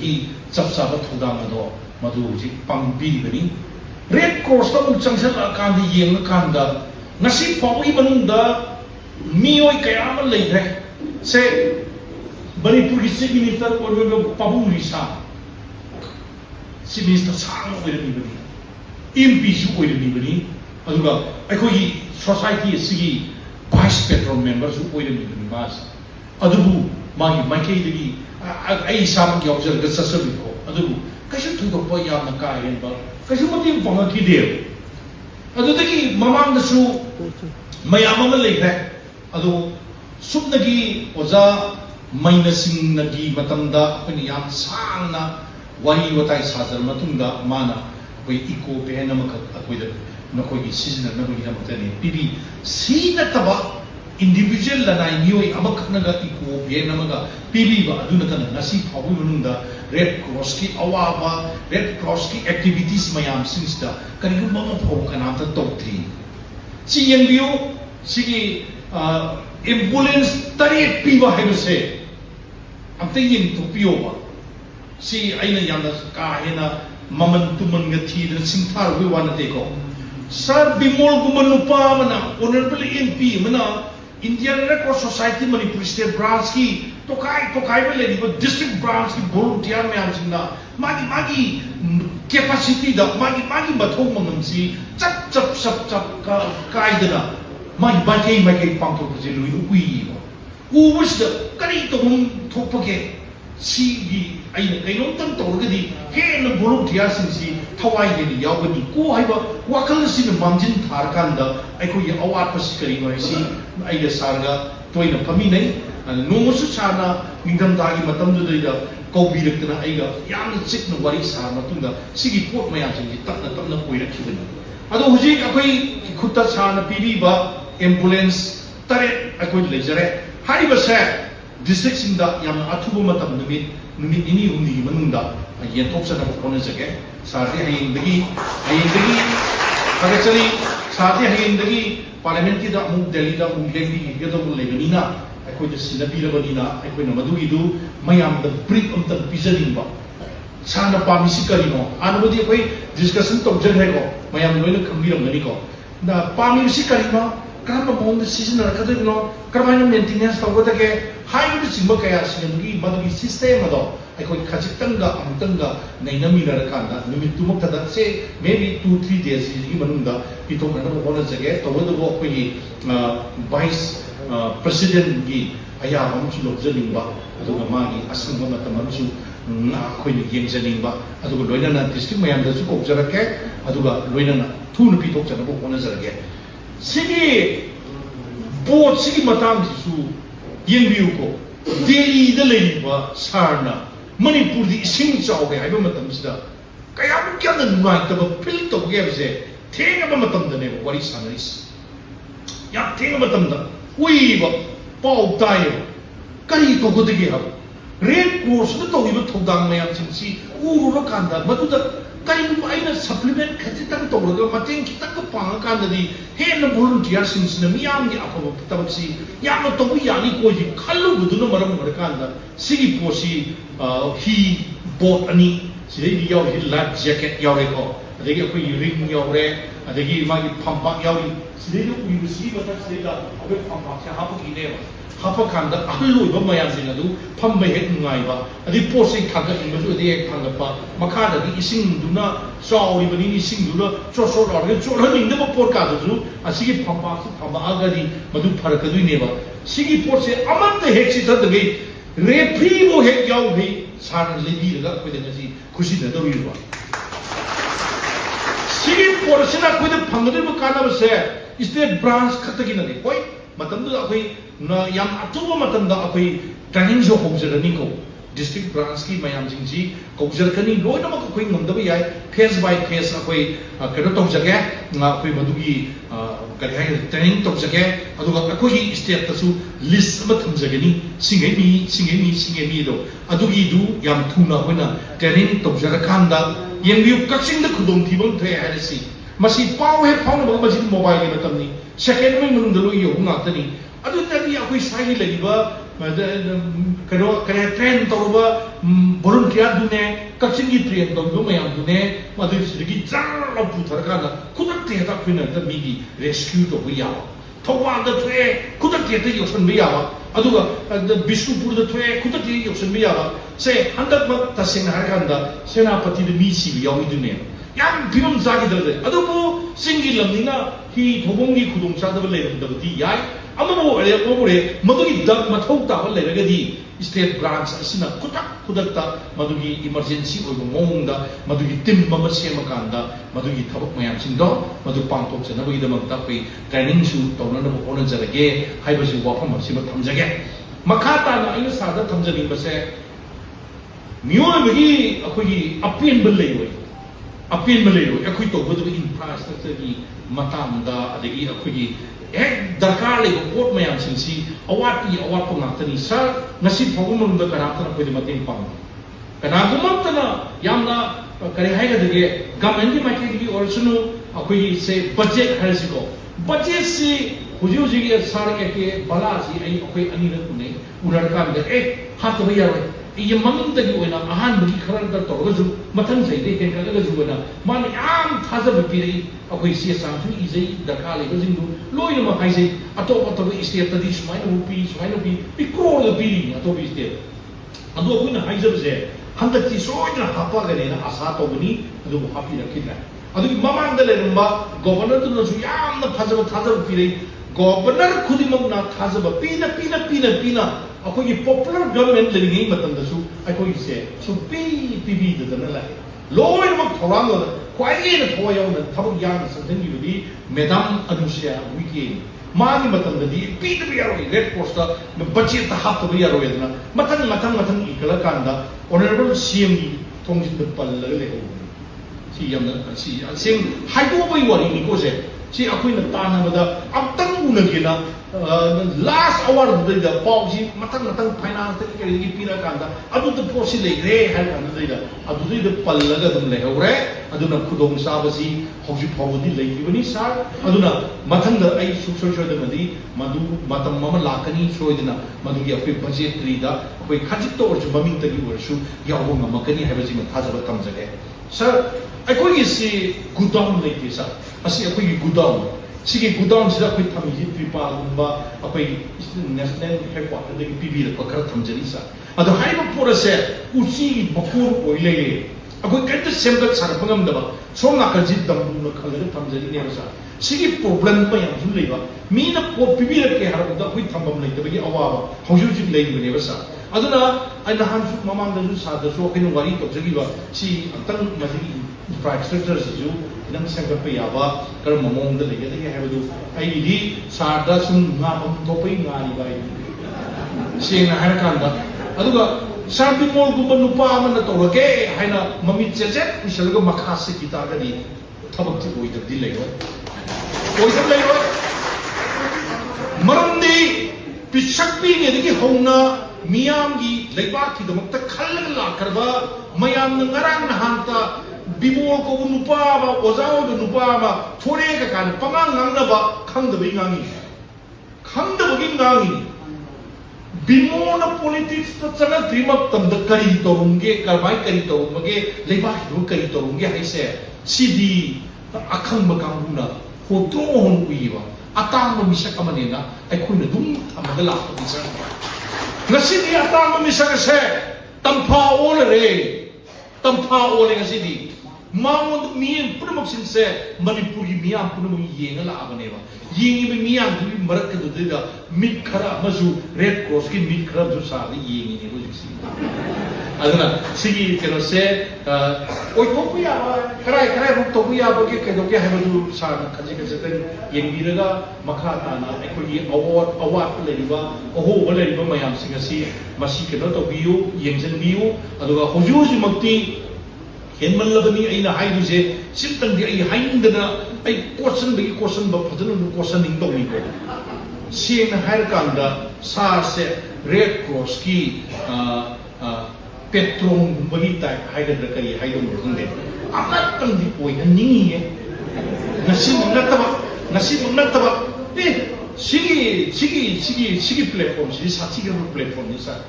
ꯄꯤꯕꯒꯤ ꯆꯞ ꯆꯥꯕ ꯊꯧꯗꯥꯡ ꯑꯗꯣ ꯃꯗꯨ ꯍꯧꯖꯤꯛ ꯄꯥꯡꯕꯤꯔꯤꯕꯅꯤ ꯔꯦꯗ ꯀ꯭ꯔꯣꯁꯇ ꯑꯃꯨꯛ ꯆꯪꯁꯤꯜꯂꯛꯑꯀꯥꯟꯗ ꯌꯦꯡꯉꯀꯥꯟꯗ ꯉꯁꯤ ꯐꯥꯎꯕꯒꯤ ꯃꯅꯨꯡꯗ ꯃꯤꯑꯣꯏ ꯀꯌꯥ ꯑꯃ ꯂꯩꯈ꯭ꯔꯦ ꯁꯦ ꯃꯅꯤꯄꯨꯔꯒꯤ ꯆꯤꯐ ꯃꯤꯅꯤꯁꯇꯔ ꯑꯣꯏꯔꯤꯕ ꯄꯥꯕꯨꯡ ꯔꯤꯁꯥ ꯆꯤꯐ ꯃꯤꯅꯤꯁꯇꯔ ꯁꯥꯡꯅ ꯑꯣꯏꯔꯝꯃꯤꯕꯅꯤ MP ꯁꯨ ꯑꯣꯏꯔꯝꯃꯤꯕꯅꯤ ꯑꯗꯨꯒ ꯑꯩꯈꯣꯏꯒꯤ ꯁꯣꯁꯥꯏꯇꯤ ꯑꯁꯤꯒꯤ ꯚꯥꯏꯁ ꯄꯦꯇ꯭ꯔꯣꯟ ꯃꯦꯝꯕꯔꯁꯨ ꯑꯣꯏꯔꯝꯃꯤꯕꯅꯤ ꯃꯥꯁꯦ ꯑꯗꯨꯕꯨ ꯃꯥꯒꯤ ꯃꯥꯏꯀꯩꯗꯒꯤ ꯑꯩ ꯏꯁꯥꯃꯛ ꯌꯥꯎꯖꯔꯒ ꯆꯠꯆꯕꯤꯀꯣ ꯑꯗꯨꯕꯨ ꯀꯩꯁꯨ ꯊꯣꯏꯗꯣꯛꯄ ꯌꯥꯝꯅ ꯀꯥ ꯍꯦꯟꯕ ꯀꯩꯁꯨ ꯃꯇꯦꯡ ꯄꯥꯡꯉꯛꯈꯤꯗꯦꯕ ꯑꯗꯨꯗꯒꯤ ꯃꯃꯥꯡꯗꯁꯨ ꯃꯌꯥꯝ ꯑꯃ ꯂꯩꯈ꯭ꯔꯦ ꯑꯗꯨ ꯁꯨꯞꯅꯒꯤ ꯑꯣꯖꯥ ꯃꯩꯅꯁꯤꯡꯅꯒꯤ ꯃꯇꯝꯗ ꯑꯩꯈꯣꯏꯅ ꯌꯥꯝ ꯁꯥꯡꯅ ꯋꯥꯔꯤ ꯋꯥꯇꯥꯏ ꯁꯥꯖꯔ ꯃꯇꯨꯡꯗ ꯃꯥꯅ ꯑꯩꯈꯣꯏ ꯏꯀꯣ ꯚꯦꯟ ꯑꯃꯈꯛ ꯑꯩꯈꯣꯏꯗ ꯅꯈꯣꯏꯒꯤ ꯁꯤꯖꯤꯟꯅꯅꯕꯒꯤꯗꯃꯛꯇꯅꯤ ꯄꯤꯕꯤ ꯁꯤ ꯅꯠꯇꯕ individual lanai mioi amaknaga iko bien amaga pibiba aduna tan nasi phabu manungda red cross ki awaba red cross ki activities mayam singsda karigu mama phau kanam ta tokthi si yenbiu sigi ambulance tare piba hebse amte yin to piyoba si aina yamna ka hena maman tuman ga thidra singthar wi wana te ko sir bimol gumanupa mana honorable MP mana Indian Red Cross Society Manipur State Branch ki tokai में लेनी पर district branch की volunteer में हम सिंगा मागी capacity दा मागी बथों मंगम सी चप का कायदना मागी पांगतो बजे लुई उई उवस दा करी तो हम थोपके सी गी आई कहीं तंग तोड़गदी हे न volunteer सिंसी थवाई देनी यावनी को है बा वाकल सी न मांजिन थार कांदा आई को ये अवार पसी करी मारी सी आई सारगा तोय न फमी नहीं नोमसु साना निगम तागी मतम दुदैदा कौबी रक्तना आइगा याम चिक न वारी सार मतुंदा सिगी पोट मयाम सिंगी तपना कोइरखिबनी अदो हुजी अखोई खुत्ता साना पीबीबा एम्बुलेंस तरे अखोई लेजरे हारिबा से district singda yam athubu matam numit ini humni manungda yenthok sana kona jage sarte hayindagi agachali sarte hayindagi parliament ki da mu delhi da mu delhi ge da mu leganina akhoi da sinabi rabanina akhoi na madugi du mayam da brief am ta pijaning ba sana pamisi karino anubadi akhoi discussion tawjal hai ko mayam loina khambiram gani ko da pamisi karino karama mong decision rakadino karama maintenance tawgotake हाइबुद सिंबा कया सिंगमगी मदुगी system अदो अखोई खजितंगा अमुतंगा नैनमी नरकांदा निमित तुमक तदा से maybe 2-3 days की मनुंदा पितो कनब होना जगे तवदबो अखोई वाइस प्रेसिडेंट की अया हमचु लोजनिंबा अदुगा मागी असंग मतमसु अखोई येंजनिंबा अदुगा लोइनाना डिस्ट्रिक्ट मयाम दसु कोजरके अदुगा लोइनाना थुन पितो जनबो होना जगे सिगी बोट सिगी मतंग सु yenbiu ko Delhi da leiba sarna Manipur di ising chawge haiba matam sida kaya mu kya na nungai ta feel to ge bse thenga ba matam da ne wari sanaris ya thenga matam da ui ba pau tai kari to go de ge ha red cross da to iba thodang mayam sing si uru ra kan da matu da kari mu aina supplement khati tang to ga mateng kitang ka pang kan da di he na volunteer sing na miyam gi akho tabak si ya no to yani ko ji khallu buduna maram mar kan da sigi posi he bought ani sidai di yaw hi life jacket yaw re ko adagi akoi ring yaw re adagi magi phampak yaw ri sidai do ui si ba ta sidai da akoi phampak se hapu ki ne hapa kanda ahlu ba mayam sing adu pham ba het ngai ba adi posing thaga in ba adi ek thanga pa makha da di ising duna sauri bani ising duna so la ge so la ning da por ka du asigi pham pa su pham ba ga di madu pharak du ne ba sigi por se aman da het si ta da ge refri bo het yaw ge sar le bi ga ko de si khushi da do yu ba sigi por se na ko de phang de ba kana ba se state branch khat ki na ne koi matam da akoi na yam atuba matam da akoi training jo hobjarani ko district branch ki mayam jingji hobjarkani loina ma akoi ngam da ba yai phase by phase akoi kado tong jage nga akoi madugi kari hai training tong jage aduga akoi gi state ta su list ma thum jagani singai mi do adugi du yam thuna hoina training tong jarakan da yenbiu kaksing da khudong thibam the hai si masi pau he phang ba masi mobile ge matam ni second mai manung da lo yo ngak tani adu tadi akoi sai lei ba kano kaya train tawba volunteer dune kapsingi train tawba mayam dune madu sigi jar la puthar kana kudak te ta khina ta migi rescue to buya thawwa da thwe kudak te te yosan biya aduga bisnupur da thwe kudak te yosan biya se handak ma tasing har kanda senapati de mi si biya idune yam bimam zagi dal adubu singi lamnina hi thobongi khudung sadaba leirabdi yai amamu ale omure madugi dak mathau ta hal leiragadi state branch asina kudak madugi emergency oibo mongda madugi tim mama sema kanda madugi thabak mayam sindo madu pangtok chana bagi damak ta pe training su tawna na bokona jarage haibasi wafam asima thamjage makata na aina sada thamjani base miyo bagi akoi apien bellei apien bellei akoi to badu infrastructure gi matanda adagi akoi darkar le bot mayam sinsi awat pangakani sa nasib phagum da kanatana pwede mating pang kanagumantana yamna kare haiga dege government ki maiki gi also akoi se budget harasiko budget si huju ji ge sar ke bala si ai akoi ani na kune urar kan de hat ba yar ये ममिंग तक वो ना आहान बगी खरन कर तो रजू मतन से दे के कर रजू ना मान याम थाजा बपीरे अखोई सी सांसु इजे दरकार ले जिंदु लोय न मखाई से अतो स्टेट तदी सुमाइन उपी पिक्रो ल पीरी अतो बी स्टेट अदो कोई ना हाइजब से हंदक ती सोइना हापा गने ना आसा तो बनी अदो हापी रखिना अदो ममांग दले रंबा गवर्नर तो रजू याम न थाजा बपीरे गवर्नर खुदी मगना थाजा पीना अखोई पॉपुलर गवर्नमेंट लेनी मतंदसु अखोई से सुपी पीबी दना लाए लोय मक थोरांग क्वाई न थोया न थबक यान संजन युदी मैडम अनुष्या विके मानी मतंददी पीद बियारो रेड क्रॉस ता बच्चे ता हाप तो बियारो यदना मतन इकला कांदा ऑनरेबल सीएम की थोंजिन द पल ले हो सी यमना सी सिंग हाइदो बई वारी नि को से सी अखोई न ताना मदा अब तंग उनगेना last hour da pausi matang finance ke ri pira kanda adu to posi le re hal kanda da adu da pallaga dum le hore adu na khudong sa basi hoji phawdi le bani sa adu na matang da ai suk da madi madu matam mama lakani soidina madu gi apai budget tri da apai khajit to or maming tagi warsu yawo ngamakani habaji ma thajaba tamjage sir akoi si godown le ki sa asi akoi godown सिगे गुदाउन से अखोई थमी त्रिपा गुंबा अखोई national headquarter दे PB रे पखर थमजरी सा अदो हाइबो Porsche उची बकुर ओइले अखोई कत सेमगत सरपंगम दबा सोम नाकल जि दम न खलरे थमजरी ने सा सिगे प्रॉब्लम प याम जु लेबा मीना को पीबी रे के हर द अखोई थमबम लेतबगी अवाबा हौजु जि लेबने बसा अदुना अना हानसु ममांग दजु सा दसो अखोई वारी तबजगिबा सी अंतंग मजगी इंफ्रास्ट्रक्चर सिजु नम संगत पे याबा कर ममोंग द लेगे दे हैबदु आईडी सादा सुन ना मम तोपई नारी बाई सेना हर कांदा अदुगा शांति मोल गुम नुपा मन तोरके हैना ममि चेचे इशलगा मखा से कितागदी थबक ति ओइ दि लेगो मरमदी पिछक्पी गेदगी होना मियाम की लेबाक की दमक खलग लाखरबा मयाम नंगरांग नहांता बिमो को नुपाबा ओजाओ नुपाबा थोड़े का कान पंगांग नंगनबा खंगदबई ngangi खंगदबगी ngangi बिमो न पॉलिटिक्स तो चला द्रिमक तमद करी तोरुंगे करबाई करी तोरुंगे लेबा हिरो करी तोरुंगे हाइसे सीडी अखंग बकांगुना फोटो होन उइबा अतांग मिसक अमनेना अखोइना दुम थमद लाख मिसक ngasi디 अतांग मिसक से तंफा ओले ngasi디 माउंट मियन पुनमक सिंसे मणिपुर की मियां पुनमक येंगा लाबनेबा येंगी में मियां दुबी मरक दुदिदा मिट खरा मजु रेड क्रॉस की मिट खरा जो सादे येंगी ने बुजिसी अदना सिगी केनो से ओइ तोपुया कराय रुक तोपुया बगे केदो के हेबदु साना खजे खजे येंगिरगा मखा ताना एकोगी अवार्ड लेरिबा ओहो लेरिबा मयाम सिंगसी मसी केनो तोबियो येंजन बियो अदुगा होजुजु मक्ति हेनमल्लबनी अइना हाइदुसे सिमतंदि अइ हाइंदना अइ क्वेश्चन ब फजन क्वेश्चन निंग तोनिको सेन हायर कांदा सासे रेड क्रॉस की पेट्रोल बगी टाइप हाइदर करी हाइदो मुंदे अमतंदि ओइ निंगिए नसिम नतबा ए sigi platform si sati ke platform ni sa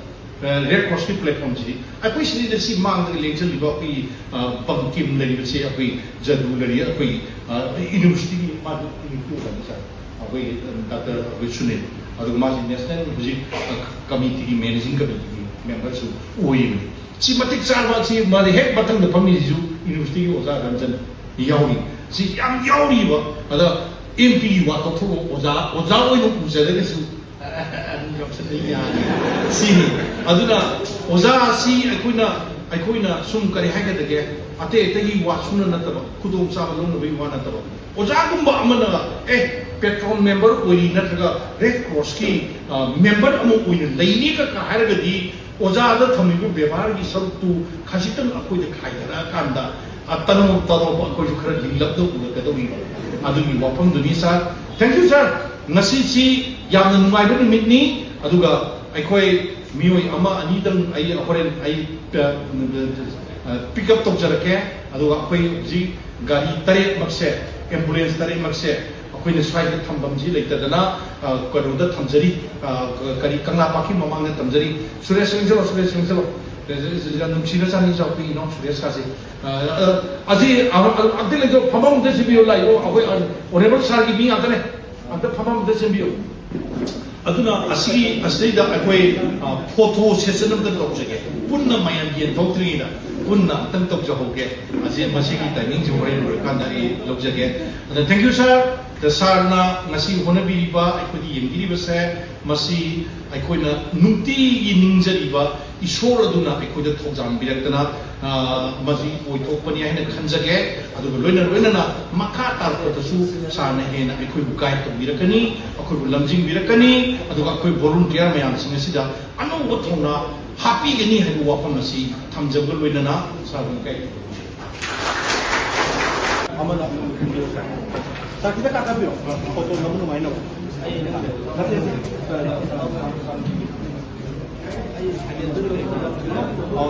red cross ki platform si akoi si de si mang de leng chali ba ki pangkim le ni se akoi jadu le ni akoi university ki ma ni ku ba ni sa akoi dr Sunil adu ma si national committee ki managing committee member su oi si matik sarwa si ma de hek batang de pami ju university ki oza ranjan yauri si yang yauri ba ada MP wa to thu oza oi no uza de su sini aduna oza si aikoina sum kare haga de ate gi wa suna nataba khudong sa long no wa nataba oza gumba amana petrol member oi nataga red cross ki member amu oi leini ka haraga di oza da thamibu bebar gi sartu khasitan akoi de khaidara kanda atano taro akoi ju khara lilap do ura ka do wi aduni wapam duni sa thank you sir ngasi si yamna nungaiba numit ni aduga aikoi mioi ama ani dang ai horen ai pick up tokjarake aduga akoi ji gari tare makse ambulance tare makse akoi ne swai thambam ji leita dana kanu da thamjari kari kangla paki mamang ne thamjari suresh singh selo numsina sani chawpi no suresh ka se aji agde le jo phamam de sibiyo lai o akoi orebal sar gi mi atane anta phamam de sibiyo aduna asida akoi photo session of the tokjage punna mayam yen thokri da punna tang tokjahoge aji masigi timing jo hore kandari lokjage thank you sir the sarna ngasi honabi ba aikodi yemgiri ba se masi aikoina nukti yiningjari isor aduna aikoida thokjam birakdana masi oithokpani haina khanjage aduga loina makha tarpatasu sarna hena aikoi bukai to birakani akoi lamjing birakani aduga akoi volunteer mayam singasida anu othona happy gani haibu wapam asi thamjabga loina sarna kai amana 자, kita kakabyo. Foto naman naman no.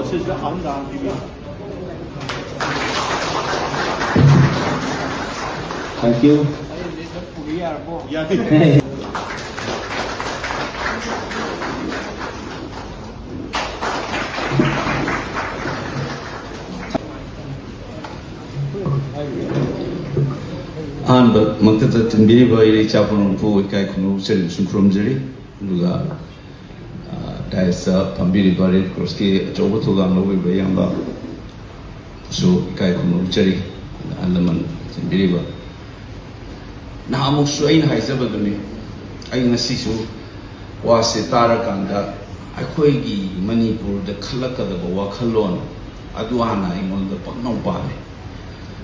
진짜 아름다운 비밀. Thank you. But Makata Timbiriba ili chapon pu kai kunu seri sunkromjeri luga daisa Pambiriba Red Cross ki chobo thuga nobi bayamba so kai kunu jeri alaman Timbiriba na amuk suain haizaba duni ai ngasi su wa se tarakanda akhoi gi Manipur da khalakada wa khalon adu ana ingon da paknau pale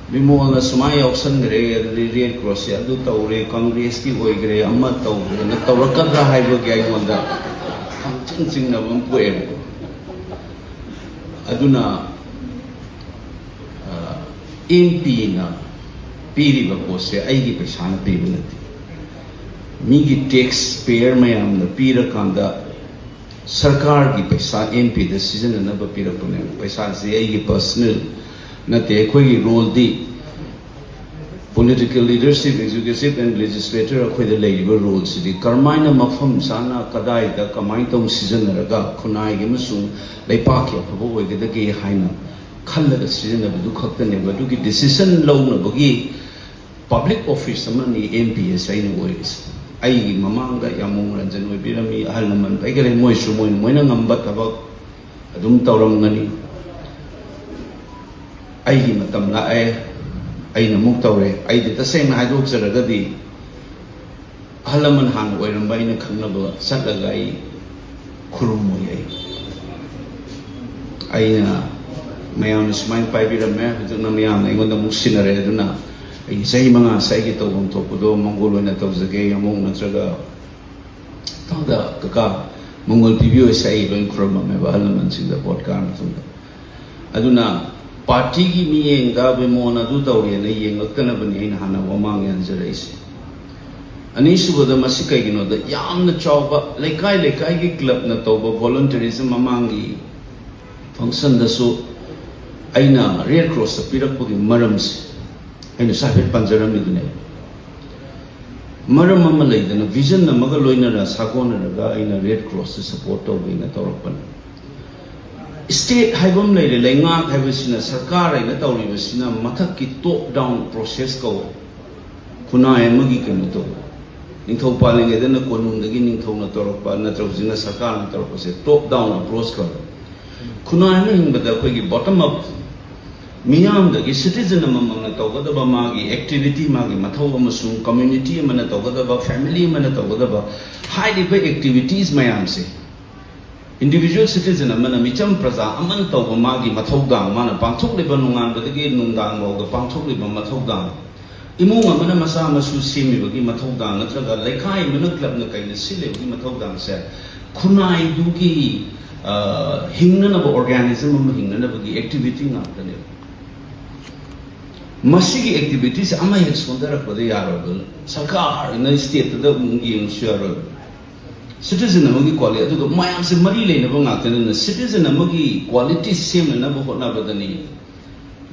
Mimola sumaya option gre Red Cross ya du taure Congress ki hoi gre amma taure na tawrakadra haibo kya imonda ching na bam poem aduna MP na piri ba ko se ai gi paisa na pe bunati mi gi taxpayer mayam na pira kanda sarkar gi paisa MP decision na ba pira pune paisa se ai gi personal Nate Koi role the political leadership, executive and legislature akwai the labor roles the Karmaina Mafam Sana Kadai the Kamaitong season raga Kunai Gimusung Lepak Pabo the gay Haina Kala the season of Dukatan Baduki decision loan bogi public office money MPS anyways. Ai Mamanga Yamung Ranjan Birami Halaman Bagare Moisumo Moinangamba about Adum Tauramani ai matam la ai na muk tawre ai de taseng na haidok saragadi halaman han oiram bai na khangnaba satlaga ai khurum ai na mayam ismail pai biram me hujuna mayam na ingon da musinare aduna ai sei manga sai gi tawum topudo mongol na tawjage yamong na traga tanda kaka mongol pibio sai loin khurum me ba halaman sing da podcast tunda aduna party ki mi enga be mona du tawre na yeng lakkana bani ina hana wamang yan jaraisi ani subada masikai gino da yamna chawba lekai ki club na tawba volunteerism mamangi function da so aina Red Cross pirak pudi marams aina sabit panjaram idune मरम अमा लेदना vision अमगा लोइनरा सागोनरगा आइना red cross से support तौबेना तौरपन state हाइबम लेरे लेंगाक हाइबसिना सरकार आइना तौरिबसिना मथक की top down process को खुनाय अमगी कनो तो निंथौ पालिंगेदना कोनुंदगी निंथौना तौरपा नत्रौजिना सरकार ना तौरपसे टॉप डाउन अप्रोच कर खुनाय अमा हिंबदा अखोगी बॉटम अप मियामदगी सिटीजन अममना तौगदबा मागी एक्टिविटी मागी मथौ अमसुं कम्युनिटी अमना तौगदबा फैमिली अमना तौगदबा हाइलिबा एक्टिविटीज मयाम से इंडिविजुअल सिटीजन अमना मिचम प्रजा अमन तौबा मागी मथौदा माना पांथोकलिबा नुंगानबदगी नुंदांग मौगा पांथोकलिबा मथौदा इमुंग अमना मसा मसु सेमिबगी मथौदा नत्रगा लेखाई मना क्लब न काइना सिलेबगी मथौदा से खुनाई दुगी हिंगनबा ऑर्गेनिज्म अम हिंगनबगी एक्टिविटी नाकने मसीगी एक्टिविटीज अमा हेक सोंदरकबदे यारोगल सरकार इन स्टेट द उंगी इंश्योर सिटीजन अमगी क्वालिटी अदुग मयाम से मरी लेनबा ngaktene सिटीजन अमगी क्वालिटी सेमनबा होटनाबदनी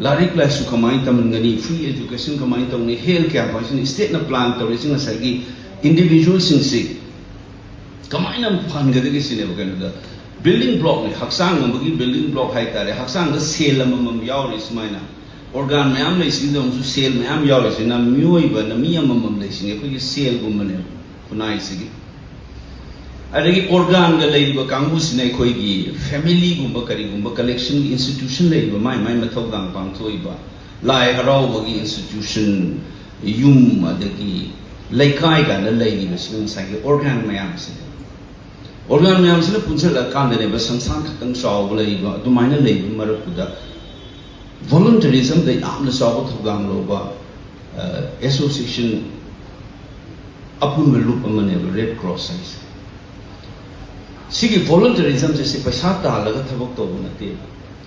लारिक लाइसु कमाई तमनगनी फ्री एजुकेशन कमाई तमनी हेल्थ केयर पासिन स्टेट न प्लान तौरिसिंग सगी इंडिविजुअल सिंगसी कमाइना फनगदगी सिनेबा कनदा बिल्डिंग ब्लॉक ने हक्सांग अमगी बिल्डिंग ब्लॉक हाई तारे हक्सांग द सेल अमम यावरि स्माइना organ मैम लेसिंग सेल मैम यावरिसिना मियोइबा न मी अमम लेसिंग अखोगी सेल गुमने खुनाई सिगी अदगी organ ग लेइबा कांगुसिना अखोगी फैमिली गुंबा करिगुंबा कलेक्शन इंस्टीट्यूशन लेइबा माय माय मथौदांग पांथोइबा लाई हरावबगी इंस्टीट्यूशन युम अदगी लेकाई गाना लेइबा सिन साइगे organ मैम से organ मैम से पुंचल कांदने बा संसार खतंग Sao लेइबा दुमाइना लेइबा मरपुदा voluntarism they amna saw thogam loba association apun melup amane red cross size sigi voluntarism jese paisa ta laga thabak to nate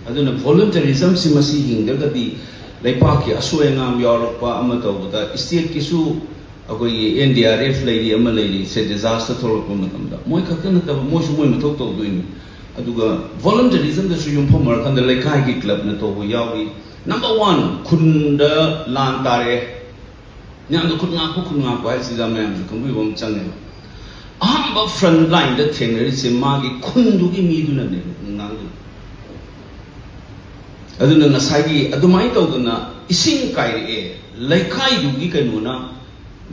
aduna voluntarism si masi hingda gadi leipa ki asuengam yorpa ama to da state kisu agoi NDRF lady ama lady se disaster thorok matamda moi khakna ta moi su moi mathok to doing aduga voluntarism da su yum phomar kan da lekai ki club na to yawi number 1 khunda lan tare nyang da khunga ko ai si da mayam su kan bom change ahamba front line da thenri se magi khundu ki mi du na ne ngang du aduna ngasai gi adumai to duna ising kai e lekai du gi kanu na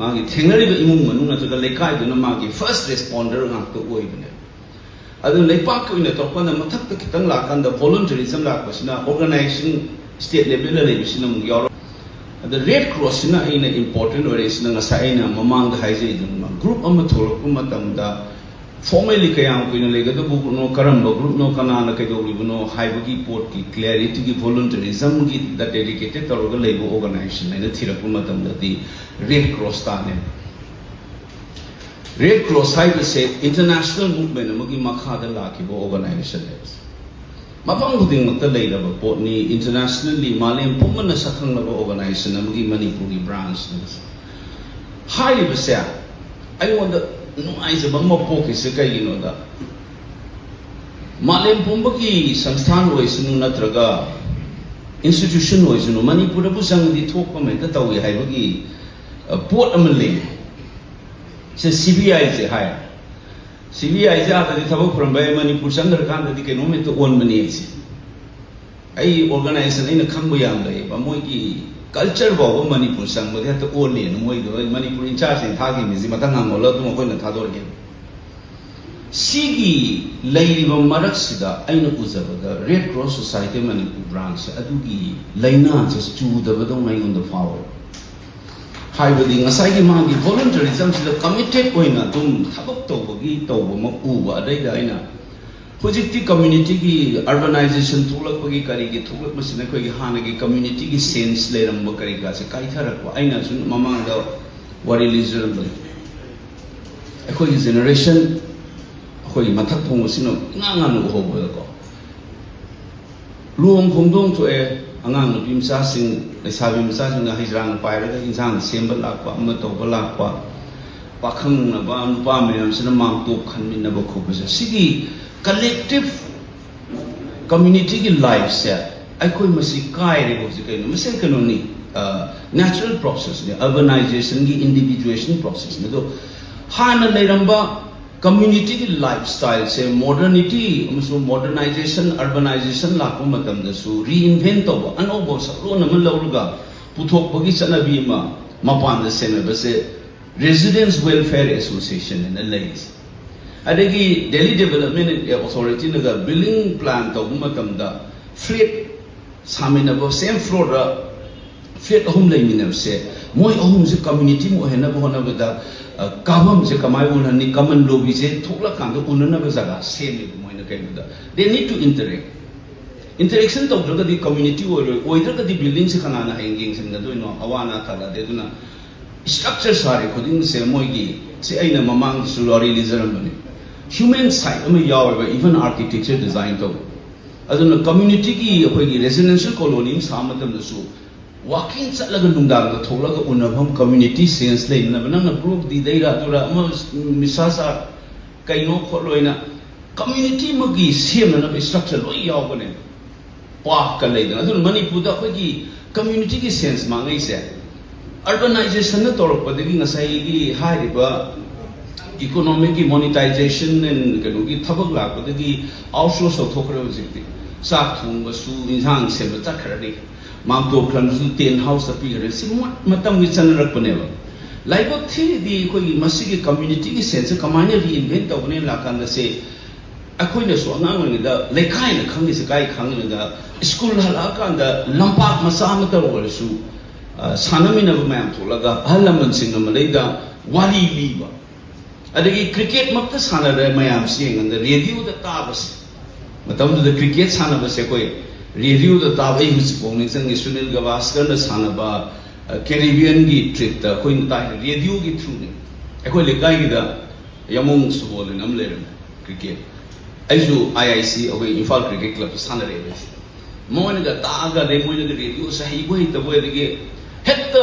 magi thenri ba imung manu na to da lekai du na magi first responder ngak to oi bne adun leipak ko ina to pana mathak ta kitang lakan da voluntarism la pasina organization state level la lebisina mu yoro the red cross na ina important or is na sa ina mamang da haije dun group am thor ko matam da formally kayam ko ina lega da bu no karamba group no kana na kai do no haibagi port ki clarity ki voluntarism ki the dedicated tor ga lebo organization ina thira ko matam da di red cross ta ne Red Cross Hive said international movement amagi makhada lakibo organization is. Mapang buding makta leidaba po ni internationally malem pumana sakhang naba organization amagi Manipuri branch nas. Highly basa. I wonder no aiza bang mapoki se kay da. Malem pumbagi samsthan waisunu natraga institution waisunu Manipura busang di thok pa men ta tawi haibagi port amali. से CBI से हाय CBI से आता थी थबक from bye Manipur संदर कांड दी के no में तो ओन मनी से आई ऑर्गेनाइजेशन इन खंग बयाम ले बा मोय की कल्चर बाव मणिपुर संग मधे तो ओन ने मोय दो मणिपुर इन चार्ज इन थागी मिजी मतंग हम लो तुम कोई न थादोर के सीगी लेरिबा मरक सिदा आइन उजबदा Red Cross Society Manipur branch अदुगी लाइना से चूदबदो नाइ ऑन द फावर हाइबदी ngasai मागी voluntarism से committed होइना तुम थबक तौबगी तौब म उबा अदैदा आइना प्रोजेक्ट community की urbanization थुलकबगी करी की थुलक मसिना कोई हानगी community की sense लेरम करी का से काइथरक आइना सुन ममांग द वरी लिजर ब अखोई generation अखोई मथक थोंगसिनो ngangan उहोबो को luong khongdong to e angang nupi msasing lesabi msasing hijrang pairaga insang sembal lakwa amato balakwa pakhang na ba nupa mayam sina mang to khanmin na ba khubasa sigi collective community ki life se ꯑꯩꯈꯣꯏ ꯃꯁꯤ ꯀꯥꯏꯔꯦꯕ ꯍꯧꯖꯤꯛ ꯀꯩꯅꯣ ꯃꯁꯤ ꯀꯩꯅꯣꯅꯤ natural ꯄ꯭ꯔꯣꯁꯦꯁꯅꯤ ꯑꯔꯕꯅꯥꯏꯖꯦꯁꯟꯒꯤ ꯏꯟꯗꯤꯕꯤꯖꯨꯋꯦꯁꯟ ꯄ꯭ꯔꯣꯁꯦꯁꯅꯤ ꯑꯗꯣ ꯍꯥꯟꯅ ꯂꯩꯔꯝꯕ ꯀꯝꯃ꯭ꯌꯨꯅꯤꯇꯤꯒꯤ life ꯁ꯭ꯇꯥꯏꯜꯁꯦ ꯃꯣꯗꯔꯅꯤꯇꯤ ꯑꯃꯁꯨꯡ ꯃꯣꯗꯔꯅꯥꯏꯖꯦꯁꯟ ꯑꯔꯕꯅꯥꯏꯖꯦꯁꯟ ꯂꯥꯛꯄ ꯃꯇꯝꯗꯁꯨ ꯔꯤꯏꯟꯚꯦꯟ ꯇꯧꯕ ꯑꯅꯧꯕ ꯁꯛꯂꯣꯟ ꯑꯃ ꯂꯧꯔꯒ ꯄꯨꯊꯣꯛꯄꯒꯤ ꯆꯠꯅꯕꯤ ꯑꯃ ꯃꯄꯥꯟꯗ ꯁꯦꯝꯅꯕꯁꯦ ꯔꯦꯁꯤꯗꯦꯟꯁ ꯋꯦꯜꯐꯦꯌꯔ ꯑꯦꯁꯣꯁꯤꯌꯦꯁꯟ ꯑꯅ ꯂꯩꯔꯤꯁꯦ ꯑꯗꯒꯤ ꯗꯦꯜꯂꯤ ꯗꯦꯚꯂꯞꯃꯦꯟ ꯑꯣꯊꯣꯔꯤꯇꯤꯅꯒ ꯕꯤꯜꯗꯤꯡ ꯄ꯭ꯂꯥꯟ ꯇꯧꯕ ꯃꯇꯝꯗ ꯐ꯭ꯂꯦꯠ ꯁꯥꯃꯤꯟꯅꯕ ꯁꯦꯝ ꯐ꯭ꯂꯣꯔꯗ ꯐ꯭ꯂꯦꯠ ꯑꯍꯨꯝ ꯂꯩꯃꯤꯟꯅꯕꯁꯦ ꯃꯣꯏ ꯑꯍꯨꯝꯁꯦ ꯀꯝꯃ꯭ꯌꯨꯅꯤꯇꯤ ꯑꯃ ꯑꯣꯏꯍꯟꯅꯕ ꯍꯣꯠꯅꯕꯗ ꯀꯥꯐꯝꯁꯦ ꯀꯃꯥꯏꯅ ꯎꯅꯍꯟꯅꯤ ꯀꯃꯟ ꯂꯣꯕꯤꯁꯦ ꯊꯣꯛꯂꯀꯥꯟꯗ ꯎꯅꯅꯕ ꯖꯒꯥ ꯁꯦꯝꯃꯦꯕ ꯃꯣꯏꯅ ꯀꯩꯅꯣꯗ ꯗꯦ ꯅꯤꯗ ꯇꯨ interaction tꯧꯗ꯭ꯔꯒꯗꯤ community ꯑꯣꯏꯗ꯭ꯔꯒꯗꯤ building ꯁꯦ ꯀꯅꯥꯅ ꯍꯌꯦꯡ ꯌꯦꯡꯁꯤꯟꯒꯗꯣꯏꯅꯣ ꯑꯋꯥ ꯑꯅꯥ ꯊꯜꯂꯗꯤ ꯑꯗꯨꯅ structure ꯁꯥꯔꯤ ꯈꯨꯗꯤꯡꯁꯦ ꯃꯣꯏꯒꯤ ꯁꯤ ꯑꯩꯅ ꯃꯃꯥꯡꯗꯁꯨ ꯋꯥꯔꯤ ꯂꯤꯖꯔꯝꯕꯅꯤ human side ꯑꯃ ꯌꯥꯎꯋꯦꯕ even architecture design ꯇꯧꯕ ꯑꯗꯨꯅ communityꯒꯤ ꯑꯩꯈꯣꯏꯒꯤ residential colony ꯑꯃ ꯁꯥꯕ ꯃꯇꯝꯗꯁꯨ walking ꯆꯠꯂꯒ ꯅꯨꯡꯗꯥꯡꯗ ꯊꯣꯛꯂꯒ ꯎꯅꯐꯝ community sense ꯂꯩꯅꯕ ꯅꯪꯅ group ꯗꯤꯗꯩꯔ ꯑꯗꯨꯔ ꯑꯃ ꯃꯤꯁꯥꯁꯥ ꯀꯩꯅꯣ ꯈꯣꯠꯂꯣꯏꯅ community ꯑꯃꯒꯤ ꯁꯦꯝꯅꯅꯕ structure ꯂꯣꯏ ꯌꯥꯎꯕꯅꯦ ꯄꯥꯛꯀ ꯂꯩꯗꯅ ꯑꯗꯨꯅ ꯃꯅꯤꯄꯨꯔꯗ ꯑꯩꯈꯣꯏꯒꯤ communityꯒꯤ sense ꯃꯥꯡꯉꯩꯁꯦ urbanization तौरपदगी ngसाई हारिबा economic monetization and कनोगी थबक लापदगी outsource तौथोखरे हजिक्ति चाक थोंबसु इंजांग सेबा चखरदि मामतो खरनसु टेन हाउस अपीगरे सिमत मतमगी चनरकपनेबा लाइबक थीदि कोई मसिगी community की sense कमाने reinvent तौबने लाकांदा से अखोइना सो अंगांगनिदा लेखाइना खंगिसे काय खंगिदा स्कूल हलाकांदा लंपाक मसा मत ओरसु सानमिनब मैम थोलगा हलमन सिंगम लेदा वाली लीबा अदगी क्रिकेट मक्त सानरे मैम सिंगन रेडियो द ताबस मतम द क्रिकेट सानबसे कोई रेडियो द ताबै हुसिपोंनि संगे सुनील गावस्कर न सानबा कैरिबियन की ट्रिप ता कोई ताइ रेडियो की थ्रू ने एकोइ लेकाइ गिदा यमोंग सुबोल नम लेरम क्रिकेट आइजु आईआईसी अबै इम्फाल क्रिकेट क्लब सानरे मोनगा तागा दे मोनगा रेडियो सही बोइ तबो दगे हेक्ट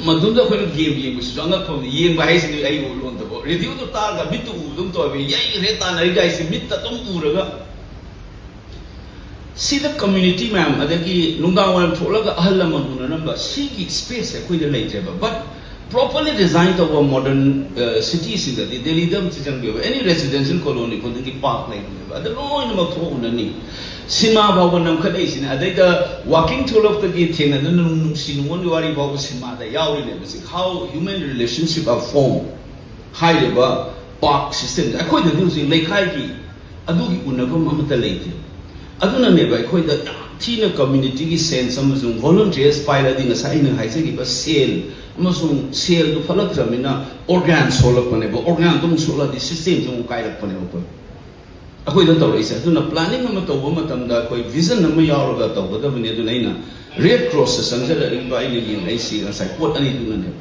मधुदा कोई गेम येंबसु जंगा फम येंबा हाइसिनि आइ लोन तबो रेडियो तो तागा बितु उदुम तो अबे याइ रेता नरि गाइसि मित्त तुम उरगा सीधा कम्युनिटी मैम अदगी नुंगा वाम थोलगा अहल मन हुननबा सिगी स्पेस है कोइ लेजेबा but properly designed of a modern city singa di Delhi dam chijang be any residential colony ko di park lai ba da no in ma tho unani sima ba ba nam khadai sin adai da walking tour of the gi thena da nung sin won wari ba ba sima da yauri ne ba how human relationship are formed high ba park system akoi da using lai khai gi adu gi unabam amata leite aduna ne ba akoi da thina community gi sense amazung volunteers paila di na sai na haise gi ba sale अमसुंग cell दु फलक्त्रमिना organ solapane ba organ dum sola di system jung kairapane ba akoi da tawrisa aduna planning ama tawba matamda koi vision ama yawraga tawbada bane aduna ina red cross sanjala rimba ina yin ai si na sai pot ani duna ne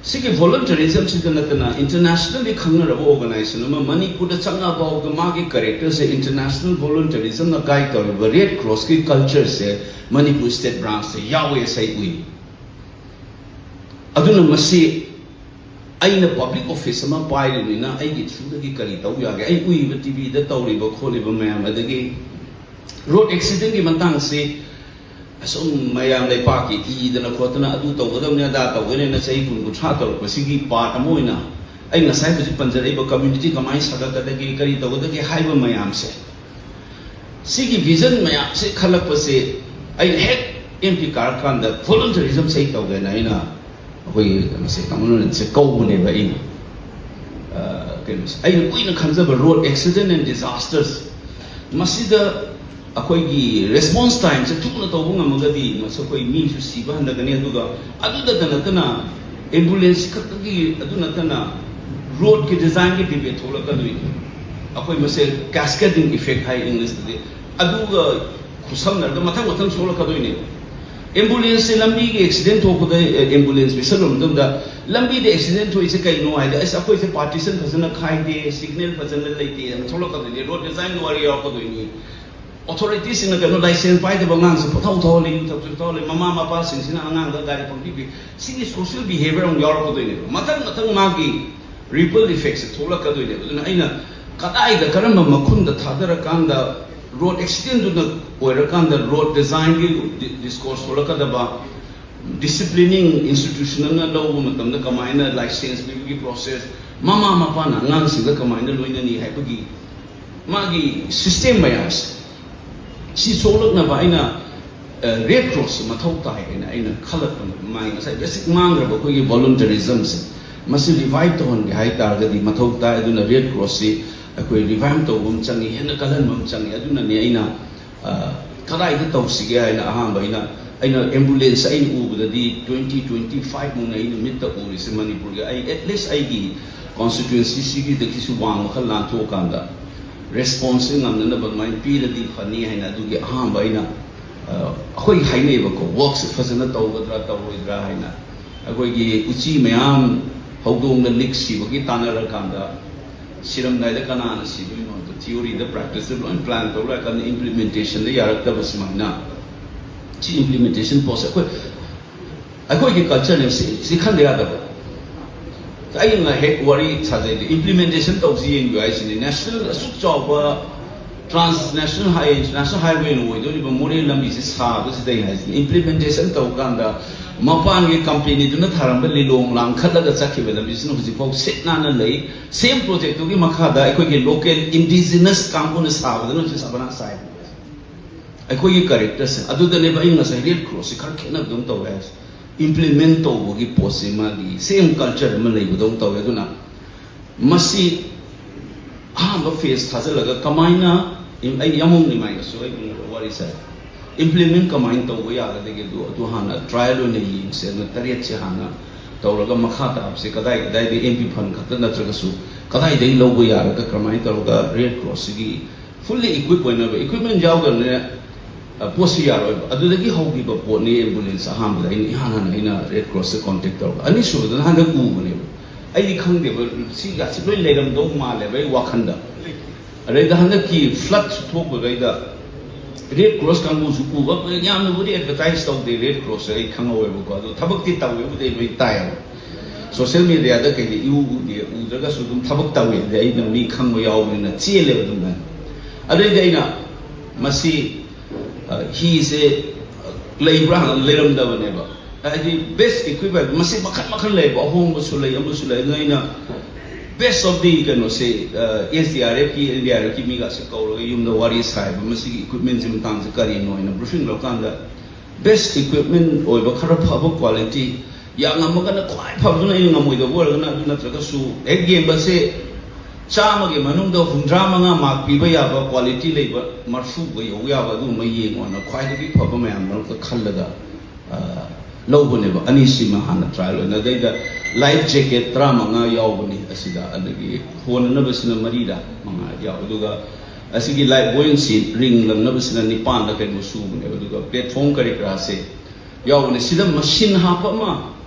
sigi volunteerism sidana internationally khangnaraba organization ama manipur da changna ba ga magi character se international volunteerism na guide tawba red cross ki culture se manipur state branch se yawe sai ui aduna masi aina public office ma paire ni na ai gi through gi kari tau ya ga ai ui ba tv da tawri ba kholi ba mayam adagi road accident gi mantang se asum mayam lai pa ki ti da na khotna adu taw ga ne da taw ne na sai kun ku tha taw ba sigi part amoina ai na sai bi panjare ba community kamai saga ka da gi kari taw da gi hai ba mayam se sigi vision mayam se khalak pa se ai hek mp kar kan da volunteerism sai taw ga na ina कोई मसे community से कौने भाई केमस आई कोई न खंजब road accident and disasters मसीदा अखोई की response time से थुना तौबु ngमगदी मसे कोई मी सु सिबा हंदगने अदुगा अदुदा तनतना एम्बुलेंस खतगी अदुना तना रोड के डिजाइन के डिबेट होला कदुई अखोई मसे कैस्केडिंग इफेक्ट हाई इंग्लिश दे अदुगा खुसमनर द मथंग मथंग सोला कदुई ने एम्बुलेंस से लंबी के एक्सीडेंट हो खुद एम्बुलेंस भी सब लोग दा लंबी दे एक्सीडेंट हुई से कई नो है ऐसा कोई से पार्टीशन फसन खाई दे सिग्नल फसन लेते हम थोड़ा कर दे रोड डिजाइन वाली और को दोई अथॉरिटी सिंह का नो लाइसेंस पाई दे बंगांग से पथाउ थोले थोले ममा मापा सिंह सिना अंगांग दा गाड़ी पंपी भी सिंह सोशल बिहेवियर on यार को दोई मथंग मथंग मागी रिपल इफेक्ट्स थोड़ा कर दोई ना आइना कदाई दा करम मखुन दा थादर कांदा road accident do na oirakan the road design gi discourse holakadaba disciplining institution na law matam na kamaina license gi process mama mapa na ngang singa kamaina loina ni haipagi magi system mayas si solok na ba ina red cross mathau tai ina khalat mai ngasai basic mangra ba ko gi volunteerism se masi revive to hon hai tar ga di mathau tai aduna red cross si akoi revive to bum changi hena kalan bum changi aduna ne ina kadai ga to sige ina aham ba ina ambulance ai u da di 2025 mo na ina mitta uri se manipur ga ai at least ai gi constituency sigi de kisu wang khal lan tho kanda response ngam na ba mai pi da di phani hai na du gi aham ba ina akoi hai ne ba ko works fazana to ga dra to dra hai na akoi gi uchi mayam hawdong na lik si ba gi tanara kanda siram dai da kana na si du no the theory the practice the plan to la kan implementation the yarak ta basmana chi implementation process akoi gi culture ne si khan de ya da ai nga head worry chajai the implementation to si yin gai sin national asuk job transnational high international highway no do ni ba more lambi se sa ba si dai hai implementation to kan da mapan ge company du na tharam ba lilong lang khatla ga chakhi ba lambi sin huji pau set na na lei same project to gi makha da ai ge local indigenous kampun sa ba no si sabana sai ai gi characters adu da ne ba ing na sai red cross khar khena dum to hai implement to gi possible same culture ma lei budong to ya duna masi ba face thazala ga kamaina ai yamong ni mai so ai wari sa implement kamain to ya ga de du hana trial ne yin se na tariat che hana to ga makha ta se kadai kadai de mp fan khat na tra su kadai de lo go ya ga kamain to ga red cross gi fully equipped equipment jaw ga ne posi yaro adudagi hogi ba poni ambulance aham da ina red cross contact tor ani su da handa ku bune ai khang de ba si ga si loi leram do ma le bai wakhanda are da handa ki flood thok ba da red cross kan bu su ku ba nyam no budi advertise to de red cross ai khang awe ba ko thabak ti taw bu de loi tai social media da ke yu de u da ga su dum thabak taw de ai na mi khang mo yaw na chi le ba dum na are da ina masi he is a labor leram da bane ba the best equipment masi makhan leba home sulai amusulai ngaina best of the can say SDRF ki NDRF ki mi ga se ko yum da wari sai ba masi equipment jim tang se kari no ina briefing lo kan da best equipment oi ba khara pha ba quality ya ngam ga na khwai pha du na ina ngamoi da bor na du na tra ka su ek game ba se chama ge manung da hundra manga mark pi ba ya ba quality lei ba marfu ba yo ya ba du ma ye ngo na khwai de pha ba ma am ka khal da lo bu ne ba ani si ma han trial na dai da life jacket tra manga yaw bu ni asida adagi phone na ba sina mari da manga yaw du ga asigi life buoyancy ring lam na ba sina ni pan da kai mu su bu ne du ga platform kari kra se yaw ne sida machine ha pa ma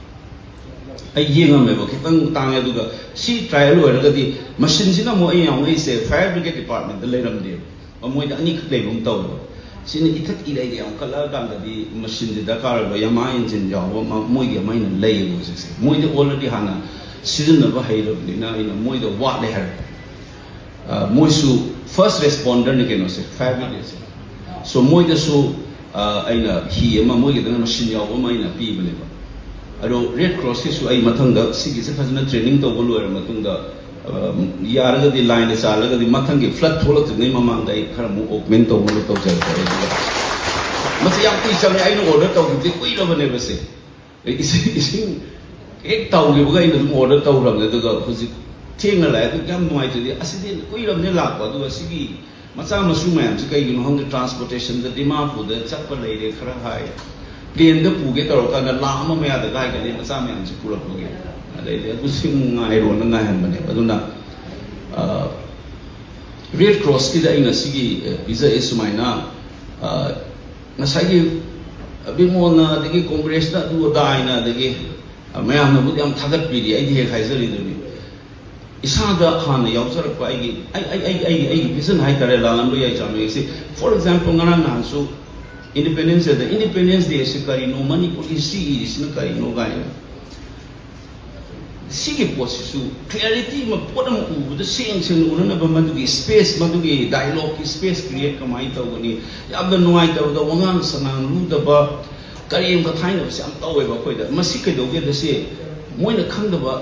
ai yeng me ba kitang tang ya du ga si trial lo ga di machine sina mo ai yaw ai se fire brigade department da leiram de ba mo da ani khle bum taw sini itak ilai yaw kala gam da di machine da kar ba yama engine yaw ma mo ge mai na lei bo se mo de already hana season na ba hai ro ni na ina mo de wa le har mo su first responder ni ke no se fire brigade so mo de su aina hi ma mo ge da machine yaw ma ina pi ba le ba ado red cross su ai mathang da sigi se fazna training to bolu er matung da yaraga di line sa laga di mathang gi flood thola tu nei mamang dai khara mu augment to bolu to jar ta mas yang ti chang ai no order to gi koi lo bane base isi ek tau gi ba ina du order to ram da ga husi thing na la tu kam noi tu di asidi koi lo ne la ba du sigi macha masu mayam chi kai gi no hong transportation da dimapur da chappa lai de khara hai plane da puge taro ka na lama me ada gai ga ne macha me am chi pura puge adai de ku sing ngai ro na ngai han bane aduna red cross ki da ina sigi visa ismaina na sagi abi mo na de ki congress da du da ina de ki me am na bu am thagat pi di ai de khai zari du ni isa da han yaw sar ko ai vision hai kare la lam lo yai cham se for example ngana nan so independence the independence day se kari no manipur ki si is na kari no gai Sige post su clarity ma podam u the sing una na bamandugi space mandugi dialogue ki space create kamai taw ni yabda nuai taw da wangang sanang lu da ba karim ka thaina ba sam taw ba khoi da masi ke do ge da se moina khang da ba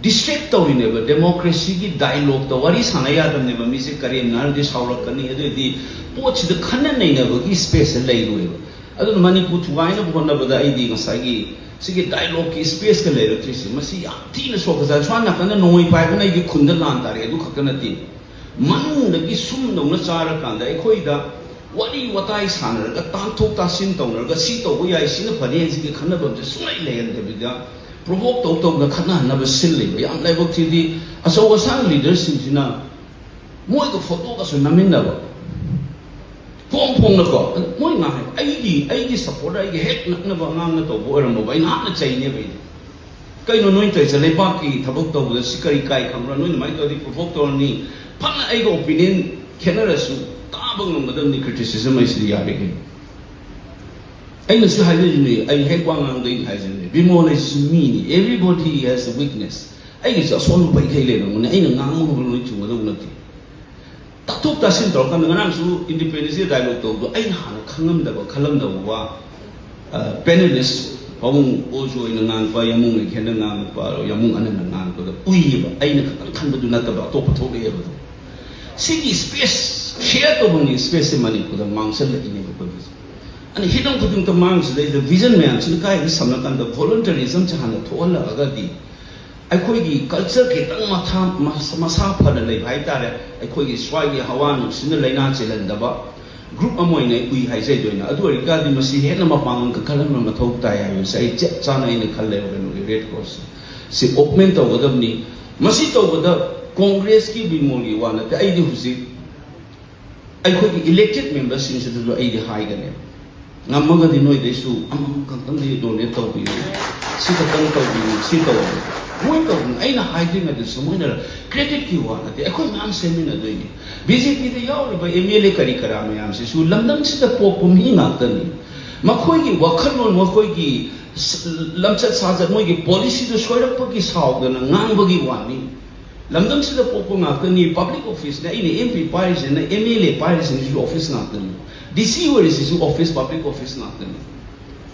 district taw ni ba democracy ki dialogue da wari sana ya da ne ba mi se karim na de saurak kani ade di poch da khanna nei na ba ki space lai ru ba adu mani pu thuai na bonna ba da ai di ngasai gi sige dialogue ki space ka le tri si masi ya ti na so ka swan na kana noi pai ba nei gi khunda lan ta re du khakana ti man da gi sum no na chara kan da ai khoi da wari watai san ra ka tan thok ta sin tong ra ka si to bu yai sin na phane ji ki khana ba su lai le yan de bi da provoke to to na khana na ba sil le ba yam lai bok ti di aso wa sang leaders sin sina moi ka photo ka su na min da ba phong phong na ko moi nga ai di support ai gi hek nak na ba ngam na to bo ram ba na chai ne ba kai no noi tai sa le ba ki thabok to bu si kai kai kham ra noi mai to di provoke to ni phang ai go opinion kenara su ta bang no madam ni criticism ai si ya re ke ai na su hai ni ai hek wa ngang dei hai sin ni bi mo le su mi ni everybody has a weakness ai gi sa so lu bai kai le no ni ai na ngang mo lo chu ma do na ti tatuk ta sin tol kan nganam su independence dialogue to ai na na khangam da ba khalam da wa panelist hong o jo ina ngang pa yamung ni khen ngang pa yamung an na ngang ko da ui ba ai na khan ba du na ta ba to pa tho ge ba sigi space share to bang space mani ko da mang sel le ni ko ba ani hidong ko dung to mang se the vision man sin kai ni samna kan da voluntarism cha han tho la ga di ꯑꯩꯈꯣꯏꯒꯤ culture ꯈꯤꯇꯪ ꯃꯁꯥ ꯐꯅ ꯂꯩꯕ ꯍꯥꯏꯇꯥꯔꯦ ꯑꯩꯈꯣꯏꯒꯤ ꯁ꯭ꯋꯥꯏꯒꯤ ꯍꯋꯥ ꯅꯨꯡꯁꯤꯠꯅ ꯂꯩꯅꯥ ꯆꯦꯜꯍꯟꯗꯕ ꯒ꯭ꯔꯨꯞ ꯑꯃ ꯑꯣꯏꯅ ꯎꯏ ꯍꯥꯏꯖꯩꯗꯣꯏꯅ ꯑꯗꯨ ꯑꯣꯏꯔꯒꯗꯤ ꯃꯁꯤ ꯍꯦꯟꯅ ꯃꯄꯥꯡꯒꯜ ꯀꯟꯈꯠꯍꯟꯕ ꯃꯊꯧ ꯇꯥꯏ ꯍꯥꯏꯕꯁꯦ ꯑꯩ ꯆꯞ ꯆꯥꯅ ꯑꯩꯅ ꯈꯜꯂꯦꯕ ꯀꯩꯅꯣꯒꯤ ꯔꯦꯗ ꯀ꯭ꯔꯣꯁꯁꯦ ꯁꯤ ꯑꯣꯛꯃꯦꯟ ꯇꯧꯒꯗꯕꯅꯤ ꯃꯁꯤ ꯇꯧꯕꯗ ꯀꯣꯡꯒ꯭ꯔꯦꯁꯀꯤ ꯕꯤꯃꯣꯜꯒꯤ ꯋꯥ ꯅꯠꯇꯦ ꯑꯩꯗꯤ ꯍꯧꯖꯤꯛ ꯑꯩꯈꯣꯏꯒꯤ ꯏꯂꯦꯛꯇꯦꯗ ꯃꯦꯝꯕꯔꯁꯤꯡꯁꯤꯗꯁꯨ ꯑꯩꯗꯤ ꯍꯥꯏꯒꯅꯦ ꯉꯝꯃꯒꯗꯤ ꯅꯣꯏꯗꯩꯁꯨ ꯑꯃꯃꯝ ꯈꯛꯇꯪꯗꯤ ꯗꯣꯅꯦꯠ ꯇꯧꯕꯤꯌꯨ ꯁꯤ ꯈꯛꯇꯪ ꯇꯧꯕꯤꯌꯨ ꯁꯤ ꯇꯧꯕꯤꯌꯨ moi to aina haidringadus moina credit ki wa ate akhoi mam semina doini BJP de yaw ba MLA kari kara mayam se su lamdam si da pop mi ngakani makhoi gi wakhalon makhoi gi lamchat sajat moi gi policy do soirak pa ki saw da ngang ba gi wani lamdam si da pop ngakani public office na ine MP parish na MLA parish ni office ngakani DC where is su office public office ngakani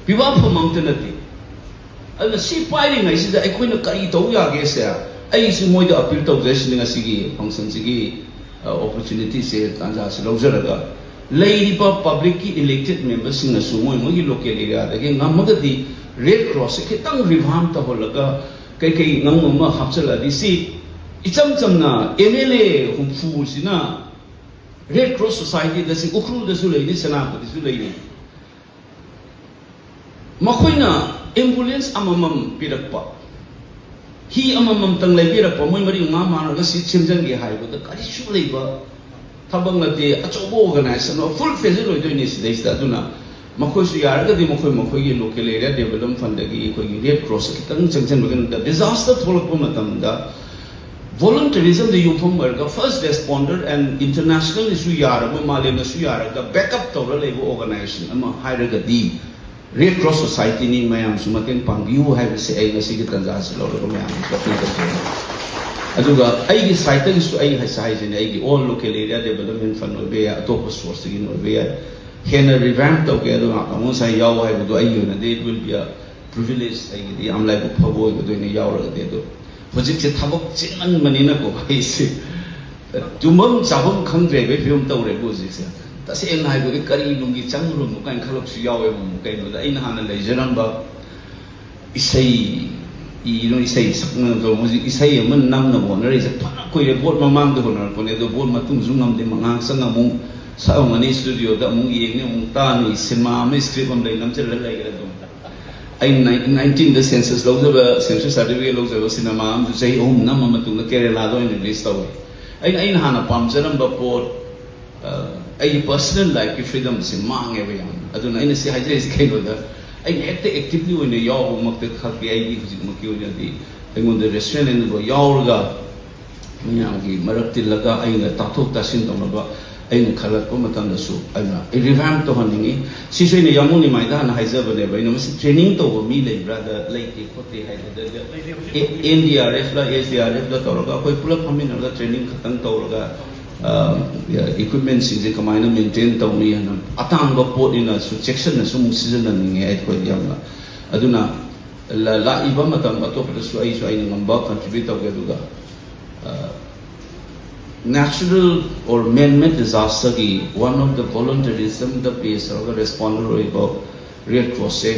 piwa pha mamtanati अल्लाह सी पाइरिंग है सिदा अखोइना करी तौ यागे से आई सु मोइदा appeal तौ जैसिन ngasiगी function सिगी opportunity से तांजा से लौजरगा लेरिबा public की इलेक्टेड मेंबर्स सिंग सु मोइ मोइ लोकल एरिया दगे ngमगदि रेड क्रॉस के तंग रिवाम त होलगा कई कई ngम हापचलादि सी इचम चमना MLA हुफु सिना रेड क्रॉस सोसाइटी दसि उखरु दसु लेनि सनापति सु लेनि मखोइना ambulance amamam pirakpa hi amamam tang lai pirakpa moi mari nga ma ga si chimjang ge hai ba kari shu lai ba thabang la de achobo organization of full phase loi doi ni si dei sta duna makhoi su yar ga di makhoi gi local area development fund gi khoi gi red cross ki tang changchen ba ga disaster tholak pa matam da voluntarism the yufam ga first responder and international issue yar ba malem na su yar ga backup tawra lai bo organization ama hai ga di Red Cross Society ni mayam sumating pangbiu hai se ai ngasi ki tanja se lo ko mayam ko pin ka se aduga ai gi site gi su ai hai sai je ai gi all local area development fund no be ya top source gi no be ya hena revamp to ge do amon sai yaw hai do ai yo na they will be a privilege ai gi am lai ko phabo gi do ni yaw ra de do project se thabok chinman mani na ko ai se tumam chabam khang re be film to re ko se तसे N हाइबो के करी लुंगी चंगरु नु Kine खलक सु यावे मु Kine no इन हाना ले जनंबा इसै इ नो इसै सकन तो मुजि इसै मन नाम न बोन रे से फना कोइ रे बोट ममांग दो न कोने दो बोट मतुं जुंगम दे मंगांग संग मु साउ मनी स्टूडियो दा मु येंग ने मु ता नु सिनेमा में स्क्रिप्ट हम ले नम चल ले गे दो ai 19 the census lo the census certificate lo the cinema am to say om nam matung na kerala do in list taw ai hana pam jaram ba pot ai personal life ki freedom se mang ewe yang aduna ina si haje is kaino da ai hekte actively when yaw mak te khak bi ai gi hujik mak yo di ai mon the restaurant and go yaw ga manya gi marak til laga ai na ta thok ta sin dom ba ꯑꯩꯅ ꯈꯜꯂꯛꯄ ꯃꯇꯝꯗꯁꯨ ꯑꯩꯅ ꯔꯤꯚꯥꯏꯝ ꯇꯧꯍꯟꯅꯤꯡꯉꯤ ꯁꯤꯁꯨ ꯑꯩꯅ ꯌꯥꯝꯃꯨ ꯅꯤꯃꯥꯏꯗ ꯍꯥꯟꯅ ꯍꯥꯏꯖꯕꯅꯦꯕ ꯑꯩꯅ ꯃꯁꯤ ꯇ꯭ꯔꯦꯅꯤꯡ ꯇꯧꯕ ꯃꯤ ꯂꯩꯕ꯭ꯔꯥꯗ ꯂꯩꯇꯦ ꯈꯣꯠꯇꯦ ꯍꯥꯏꯕꯗ NDRF ला SDRF ला तौरगा कोई पुलप फमिनरगा ट्रेनिंग खतम तौरगा इक्विपमेंट सिंजे कमाइना मेंटेन तौनी हना अतांगबा पोटनिना सु सेक्शन ना सु मुसिजननिंगे आई कोई यामना अदुना ला इबा मतम अतोपदसु आइना ngamba contribute तौगे दुगा natural or man-made disaster ki one of the volunteerism the base or responder about Red Cross se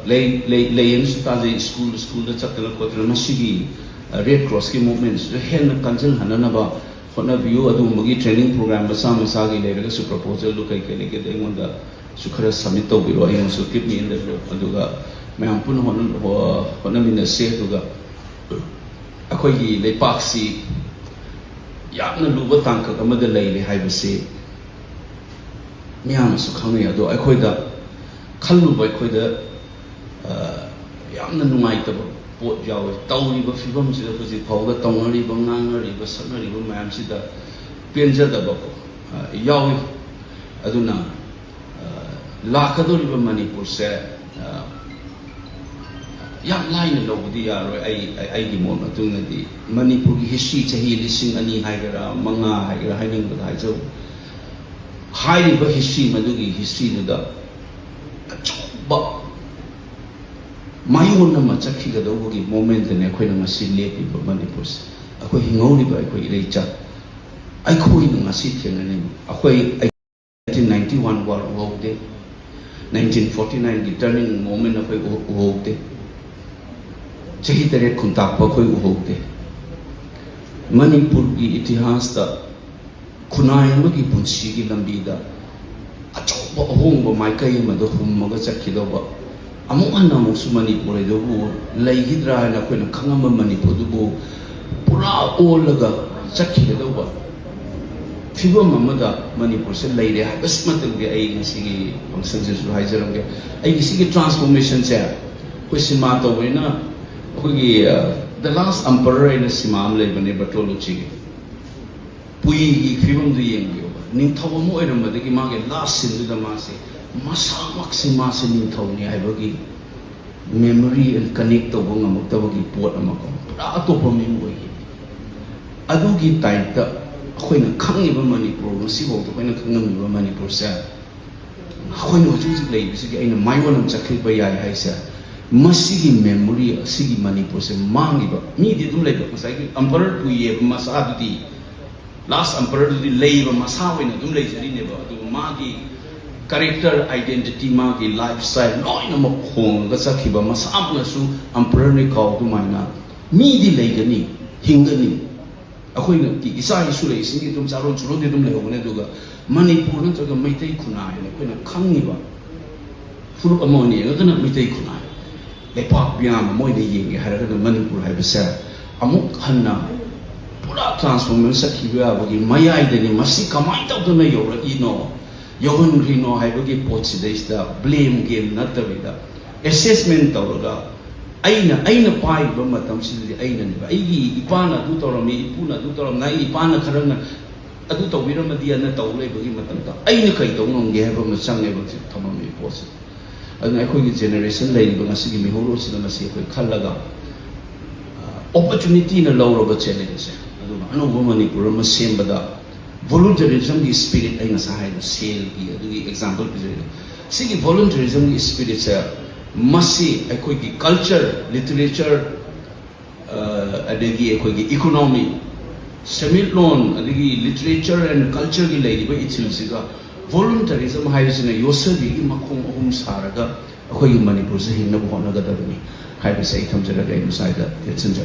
lay school da chakla kotra masigi Red Cross ki movements hen kanjal hanana ba hona view adu magi training program ba sam sa gi le su proposal lu kai kai ke de ngonda su khara submit to biro ai su keep me in the adu ga mayam pun hona min se adu ga akhoi gi leipak si yamna luba tangka amada leile haibase miyam su khangni ado akhoi da khalluba akhoi da yamna nungaitaba pot jawe tawriba fibam sida huji phawda tawngariba ngangariba saknariba mayam sida penjadaba ko yawi aduna lakadoriba manipur se yam laina lobudi yaro ai gi mon atung di manipur gi history chahi lising ani haigara manga haigara haining ba haijo hairi ba history madugi history da ba mayon na ma chakhi ga do gi moment ne khoi na ngasi lepi ba manipur se akhoi hingori ba akhoi rei cha akhoi na ngasi thena ne akhoi 1991 war hokde 1949 gi turning moment akhoi hokde chahi tere khuntak pa khoi uhokte manipur ki itihas da khunai ma ki punsi ki lambi da achop ahong ba mai kai ma do hum ma ga chakhi do ba amu anna mu su manipur do bu lai hidra na khoi na khangam manipur do bu pura olaga chakhi do ba fibam mamada manipur se lai re bas matal ge ai ngasi gi function se su hai jaram ge ai gi si transformation se koi sima to na the last emperor in Simam Lebane Batoluchi Pui Fibum the Yango, Nintomo Edom, the Gimag, last in the Masi, Masa Maximas in Nintoni, I begi memory and connect the Wongamotavagi Port Amako, Atopomim. Adugi type the when a Kangi money pro, Sibo, when a Kangi money pro sell. When you choose ladies again, my one of Jackie by I said. Masigi memory sigi manipur se mangiba mi di dum leba kusai emperor tu ye masa di last emperor di leiba masa wena dum lei jari ne ba tu magi character identity magi lifestyle noi na makhong ga sakhiba masa amna su emperor ni kau tu maina mi di leigani hingani akhoi na ki isa isu lei singi dum charon chulo di dum lehong ne duga manipur na jaga maitai khunai ne khoi na khangiba furu amoni ga kana maitai khunai lepak biam moi de yeng hara ka manipur hai basa amuk hanna pura transformation sakhiwa bagi mayai de ni masi kamai taw to na yora ino yogun rino hai bagi pochi de sta blame game natavida assessment tawra aina pai ba matam si aina ni ba aigi ipana du torami ipuna du toram na ipana kharanga adu tawira madia na tawle bagi matam ta aina kai taw ngong ge ba ma change ba thamami pochi अगर अखोई generation लेने बंगा सिगी मिहोरो सिना मसी अखोई खल्लगा opportunity ना लौरो बच्चे से अदुना अनुभव मणिपुर में same बदा volunteerism की spirit आई नसाहाय न sale की अदुगी example पिजरे सिगी volunteerism की spirit से मसी अखोई की culture literature अदुगी अखोई की economy semilon अदुगी literature and culture की लेने बा इचिल सिगा volunteerism haibisina yosabi makhong ahum saraga akhoi manipur se hingna bhona ga dabni haibisa itham jara ga insaida yetsinja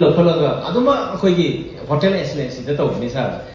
lafalaga aduma akhoi gi hotel excellence da tawni sa